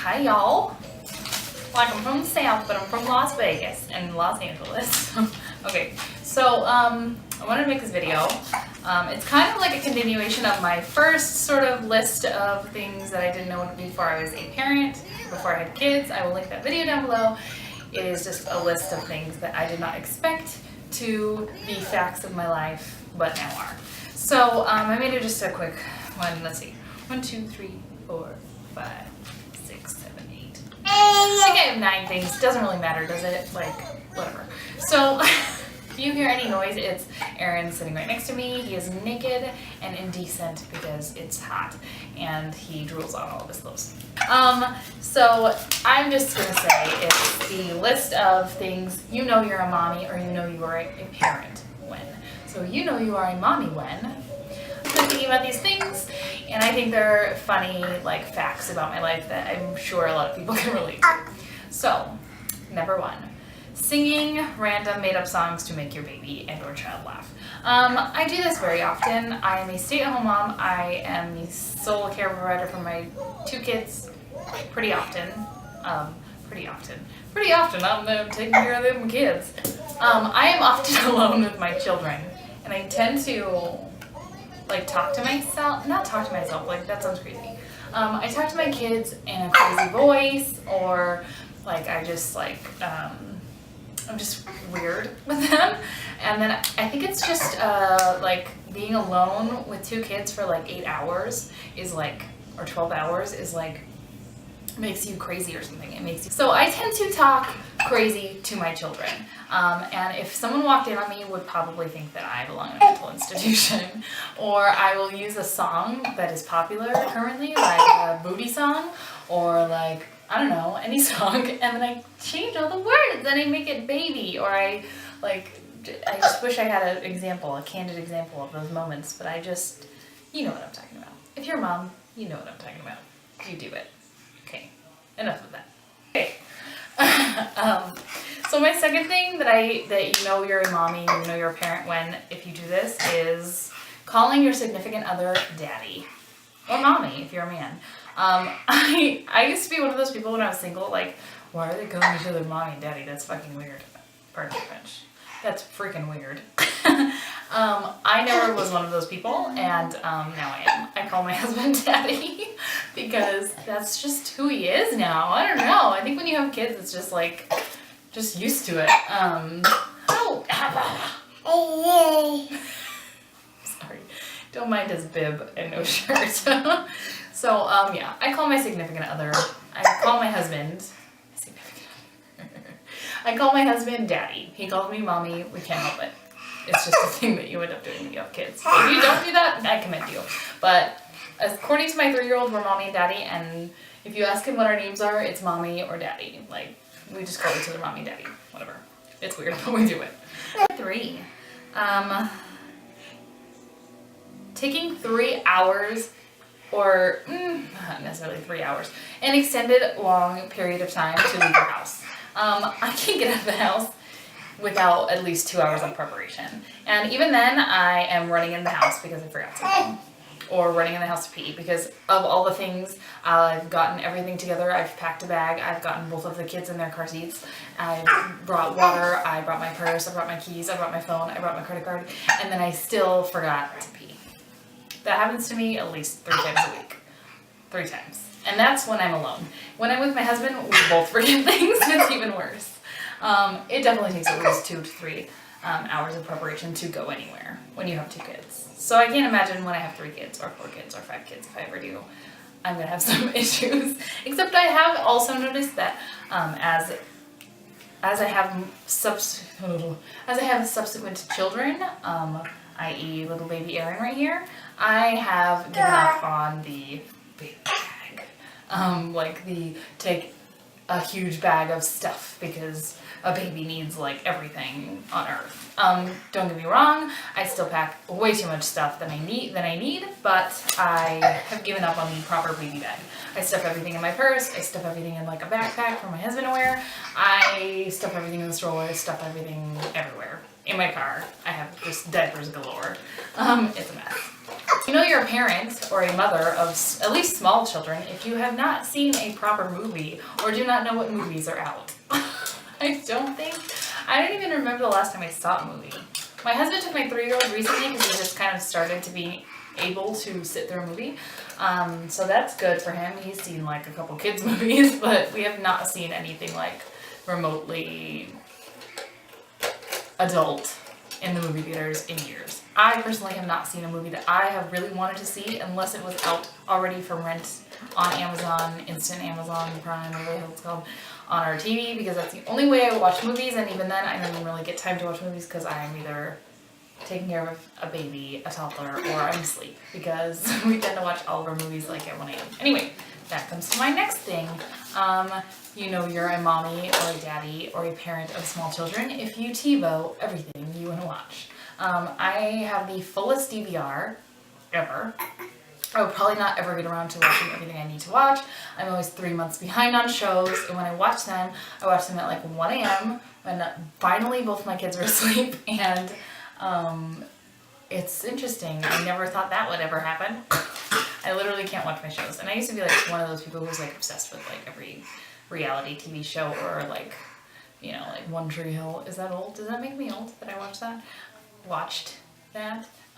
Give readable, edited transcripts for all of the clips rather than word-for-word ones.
Hi y'all. Like I'm from the South, but I'm from Las Vegas and Los Angeles. Okay, so I wanted to make this video. It's kind of like a continuation of my first sort of list of things that I didn't know before I was a parent, before I had kids. I will link that video down below. It is just a list of things that I did not expect to be facts of my life, but now are. So I made it just a quick one. Let's see. 1, 2, 3, 4, 5, 6, 7, 8. I think I have 9 things. Doesn't really matter, does it? Like, whatever. So if you hear any noise, it's Aaron sitting right next to me. He is naked and indecent because it's hot and he drools on all of his clothes. So I'm just gonna say it's the list of things you know you're a mommy or you know you are a parent when. So you know you are a mommy when. I'm thinking about these things and I think they're funny, like, facts about my life that I'm sure a lot of people can relate to. So, number 1. Singing random made-up songs to make your baby and or child laugh. I do this very often. I am a stay-at-home mom. I am the sole care provider for my 2 kids pretty often. Pretty often I'm taking care of them kids. I am often alone with my children and I tend to like talk to myself, not talk to myself, like that sounds crazy. I talk to my kids in a crazy voice, or like I just like, I'm just weird with them. And then I think it's just like being alone with 2 kids for like 8 hours is like, or 12 hours is like, makes you crazy or something. It makes you, so I tend to talk crazy to my children. And if someone walked in on me, would probably think that I belong in a mental institution. Or I will use a song that is popular currently, like a booty song, or like, I don't know, any song, and then I change all the words and I make it baby, or I just wish I had an example, a candid example of those moments, but I just, you know what I'm talking about. If you're a mom, you know what I'm talking about. You do it. Okay, enough of that. Okay. So my second thing that you know you're a mommy, you know you're a parent when, if you do this, is calling your significant other daddy or mommy if you're a man. I used to be one of those people when I was single, like, why are they calling each other mommy and daddy? That's fucking weird. Pardon the French. That's freaking weird. I never was one of those people, and now I am. I call my husband daddy because that's just who he is now. I don't know. I think when you have kids, it's just like, just used to it. Sorry. Don't mind his bib and no shirt. So, yeah, I call my significant other, I call my husband, I call my husband daddy. He calls me mommy. We can't help it. It's just a thing that you end up doing when you have kids. If you don't do that, I commend you. But according to my 3-year-old, we're mommy and daddy, and if you ask him what our names are, it's mommy or daddy. Like, we just call each other mommy and daddy. Whatever. It's weird, but we do it. 3. Taking 3 hours, or not necessarily 3 hours, an extended long period of time to leave your house. I can't get out of the house without at least 2 hours of preparation. And even then, I am running in the house because I forgot something. Or running in the house to pee because of all the things. I've gotten everything together. I've packed a bag. I've gotten both of the kids in their car seats. I brought water. I brought my purse. I brought my keys. I brought my phone. I brought my credit card. And then I still forgot to pee. That happens to me at least 3 times a week. 3 times. And that's when I'm alone. When I'm with my husband, we both forget things. It's even worse. It definitely takes at least 2 to 3 hours of preparation to go anywhere when you have 2 kids. So I can't imagine when I have 3 kids or 4 kids or 5 kids, if I ever do, I'm gonna have some issues. Except I have also noticed that as I have subsequent children, i.e. little baby Aaron right here, I have given up on the big bag. Like the take a huge bag of stuff because a baby needs like everything on earth. Don't get me wrong, I still pack way too much stuff than I need, but I have given up on the proper baby bag. I stuff everything in my purse, I stuff everything in like a backpack for my husband to wear, I stuff everything in the stroller, I stuff everything everywhere. In my car, I have just diapers galore. It's a mess. You know you're a parent or a mother of at least small children if you have not seen a proper movie or do not know what movies are out. I don't even remember the last time I saw a movie. My husband took my 3-year-old recently because he just kind of started to be able to sit through a movie. So that's good for him. He's seen like a couple kids movies, but we have not seen anything like remotely adult in the movie theaters in years. I personally have not seen a movie that I have really wanted to see unless it was out already for rent on Amazon, Instant Amazon Prime, whatever the hell it's called, on our TV, because that's the only way I watch movies, and even then I don't even really get time to watch movies because I'm either taking care of a baby, a toddler, or I'm asleep, because we tend to watch all of our movies like at 1 a.m. Anyway, that comes to my next thing. You know you're a mommy or a daddy or a parent of small children if you TiVo everything you want to watch. I have the fullest DVR ever. I would probably not ever get around to watching everything I need to watch. I'm always 3 months behind on shows, and when I watch them at like 1 a.m. when finally both my kids are asleep, and it's interesting. I never thought that would ever happen. I literally can't watch my shows, and I used to be like one of those people who's like obsessed with like every reality TV show, or like, you know, like One Tree Hill. Is that old? Does that make me old that I watched that?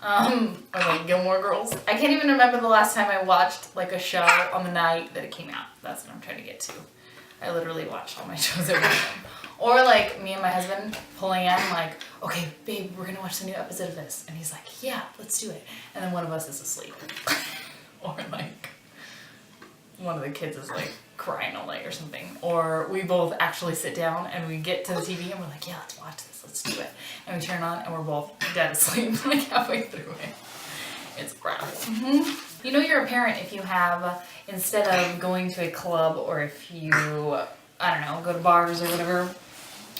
Or like Gilmore Girls. I can't even remember the last time I watched like a show on the night that it came out. That's what I'm trying to get to. I literally watched all my shows every time. Or like me and my husband pulling in like, okay, babe, we're gonna watch the new episode of this. And he's like, yeah, let's do it. And then one of us is asleep. Or like one of the kids is like crying all night or something. Or we both actually sit down and we get to the TV and we're like, yeah, let's watch this, let's do it. And we turn on and we're both dead asleep like halfway through it. It's gross. You know you're a parent if you have, instead of going to a club, or if you, I don't know, go to bars or whatever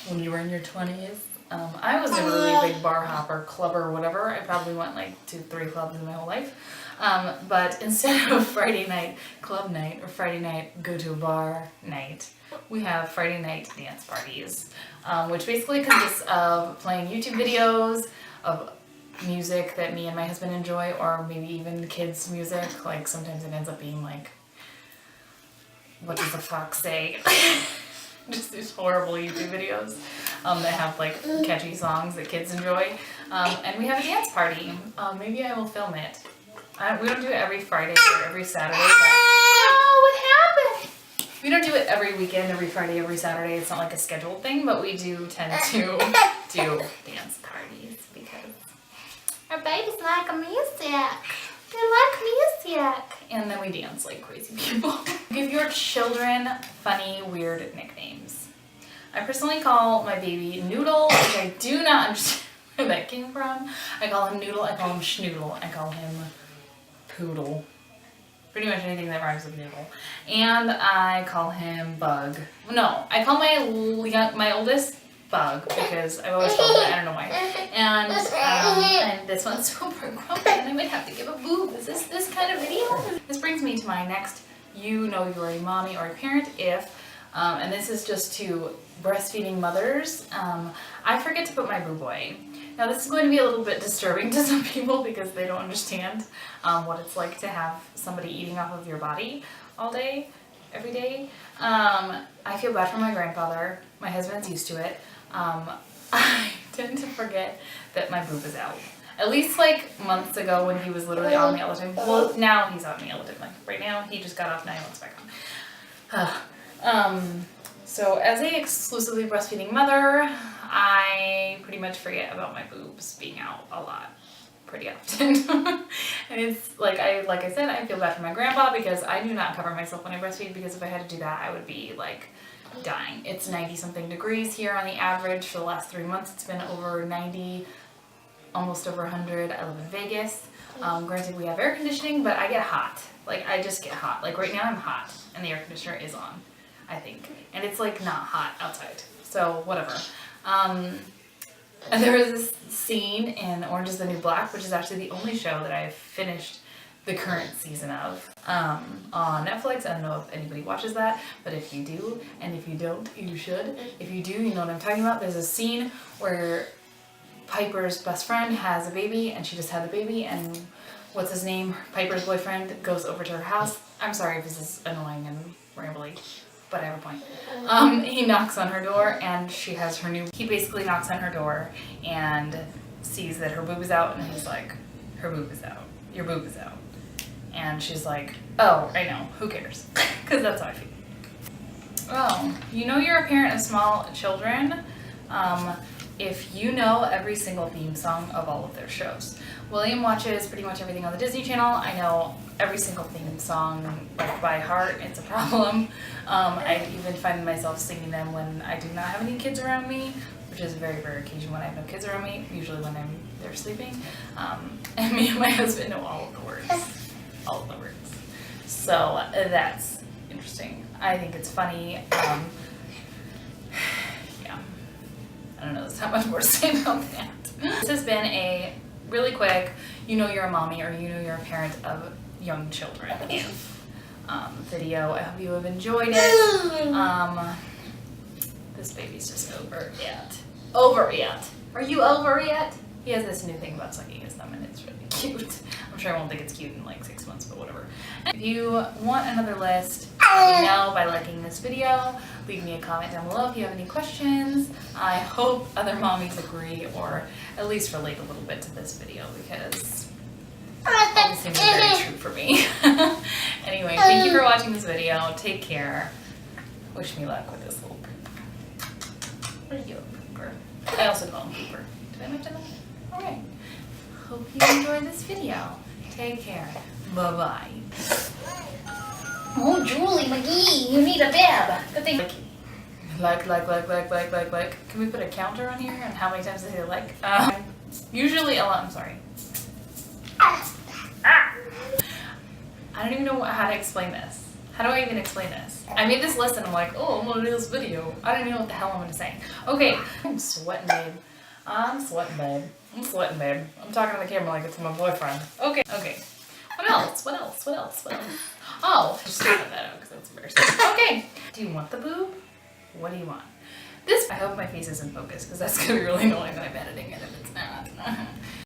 when you were in your 20s. I was a really big bar hopper, clubber, whatever. I probably went like to 3 clubs in my whole life. But instead of Friday night club night or Friday night go to a bar night, we have Friday night dance parties, which basically consists of playing YouTube videos of music that me and my husband enjoy, or maybe even kids' music. Like sometimes it ends up being like, what does the fox say? Just these horrible YouTube videos that have like catchy songs that kids enjoy. And we have a dance party. Maybe I will film it. We don't do it every Friday or every Saturday, but what happened? We don't do it every weekend, every Friday, every Saturday. It's not like a scheduled thing, but we do tend to do dance parties because our babies like music. They like music. And then we dance like crazy people. Give your children funny, weird nicknames. I personally call my baby Noodle, which I do not understand where that came from. I call him Noodle, I call him Schnoodle, I call him Poodle. Pretty much anything that rhymes with noodle. And I call him Bug. No, I call my oldest Bug because I've always called him, I don't know why. And this one's super grumpy and I might have to give a boob. Is this kind of video? This brings me to my next, you know you're a mommy or a parent if, and this is just to breastfeeding mothers. I forget to put my boob away. Now this is going to be a little bit disturbing to some people because they don't understand what it's like to have somebody eating off of your body all day, every day. I feel bad for my grandfather. My husband's used to it. I tend to forget that my boob is out. At least like months ago when he was literally on me all the time. Well, now he's on me all the time. Like right now he just got off, now he wants back on. So as a exclusively breastfeeding mother, I pretty much forget about my boobs being out a lot, pretty often. And it's like I said, I feel bad for my grandpa because I do not cover myself when I breastfeed, because if I had to do that, I would be like dying. It's 90 something degrees here on the average for the last 3 months. It's been over 90, almost over 100. I live in Vegas. Granted, we have air conditioning, but I get hot. Like I just get hot. Like right now I'm hot and the air conditioner is on, I think. And it's like not hot outside. So whatever. And there was this scene in Orange is the New Black, which is actually the only show that I've finished the current season of on Netflix. I don't know if anybody watches that, but if you do, and if you don't, you should. If you do, you know what I'm talking about. There's a scene where Piper's best friend has a baby, and she just had the baby, and what's his name, Piper's boyfriend, goes over to her house. I'm sorry if this is annoying and rambly, but I have a point. He knocks on her door and she has her new, he basically knocks on her door and sees that her boob is out, and he's like, her boob is out, your boob is out. And she's like, oh, I know, who cares? Because that's how I feel. Oh, you know you're a parent of small children if you know every single theme song of all of their shows. William watches pretty much everything on the Disney Channel. I know every single theme song like by heart. It's a problem. I even find myself singing them when I do not have any kids around me, which is a very rare occasion when I have no kids around me, usually when they're sleeping. And me and my husband know all of the words. All of the words. So that's interesting. I think it's funny. Yeah. I don't know, there's not much more to say about that. This has been a really quick, you know you're a mommy or you know you're a parent of young children video. I hope you have enjoyed it. This baby's just over it. Over it. Are you over it? He has this new thing about sucking his thumb and it's really cute. I'm sure I won't think it's cute in like 6 months, but whatever. If you want another list, let me know by liking this video. Leave me a comment down below if you have any questions. I hope other mommies agree or at least relate a little bit to this video because it seems very true for me. Anyway, thank you for watching this video. Take care. Wish me luck with this little pooper. What are you, a pooper? I also call him pooper. Did I mention that? Alright. Hope you enjoyed this video. Take care. Bye-bye. Oh, Julie McGee, you need a bib. Good thing. Like. Can we put a counter on here and how many times they say like? Usually a lot. I'm sorry. I don't even know how to explain this. How do I even explain this? I made this list and I'm like, oh, I'm gonna do this video. I don't even know what the hell I'm gonna say. Okay. I'm sweating, babe. I'm sweating, babe. I'm sweating, babe. I'm talking to the camera like it's my boyfriend. Okay. Okay. What else? Oh, just cut that out because that's embarrassing. Okay. Do you want the boob? What do you want? This, I hope my face is in focus because that's going to be really annoying when I'm editing it if it's not.